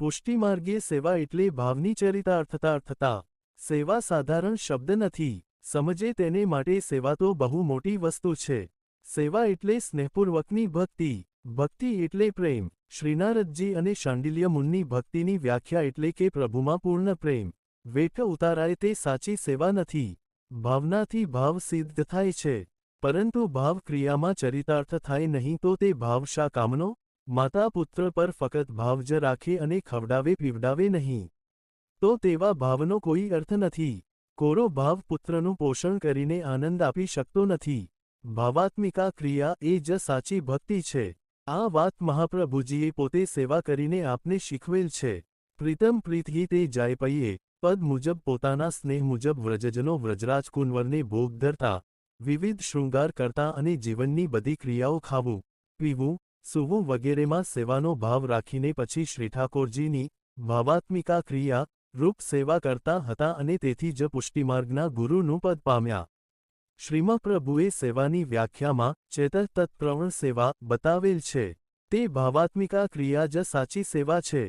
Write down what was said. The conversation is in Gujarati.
પુષ્ટિમાર્ગીય સેવા એટલે ભાવની ચરિતાર્થતા. સેવા સાધારણ શબ્દ નથી. સમજે તેને માટે સેવા તો બહુ મોટી વસ્તુ છે. સેવા એટલે સ્નેહપૂર્વકની ભક્તિ. ભક્તિ એટલે પ્રેમ. શ્રીનારદજી અને શાંડિલ્ય મુનિની ભક્તિની વ્યાખ્યા એટલે કે પ્રભુમાં પૂર્ણ પ્રેમ. વેઠ ઉતારાય તે સાચી સેવા નથી. ભાવનાથી ભાવ સિદ્ધ થાય છે. પરંતુ ભાવ ક્રિયામાં ચરિતાર્થ થાય નહીં તો તે ભાવ શા કામનો? માતા પુત્ર પર ફકત ભાવ જ રાખે અને ખવડાવે પીવડાવે નહીં તો તેવા ભાવનો કોઈ અર્થ નથી. કોરો ભાવ પુત્રનું પોષણ કરીને આનંદ આપી શકતો નથી. ભાવાત્મિકા ક્રિયા એ જ સાચી ભક્તિ છે. આ વાત મહાપ્રભુજીએ પોતે સેવા કરીને આપને શીખવેલ છે. પ્રીતમ પ્રીતગી તે જાય પૈયે પદ મુજબ પોતાના સ્નેહ મુજબ વ્રજજનો વ્રજરાજ કુંવરને ભોગ ધરતા, વિવિધ શૃંગાર કરતા અને જીવનની બધી ક્રિયાઓ ખાવું, પીવું, સૂવું વગેરેમાં સેવાનો ભાવ રાખીને પછી શ્રી ઠાકોરજીની ભાવાત્મિકા ક્રિયા રૂપ સેવા કરતા હતા અને તેથી જ પુષ્ટિમાર્ગના ગુરુનું પદ પામ્યા. શ્રીમપ્રભુએ સેવાની વ્યાખ્યામાં ચેતતત્પ્રવણ સેવા બતાવેલ છે. તે ભાવાત્મિકા ક્રિયા જ સાચી સેવા છે.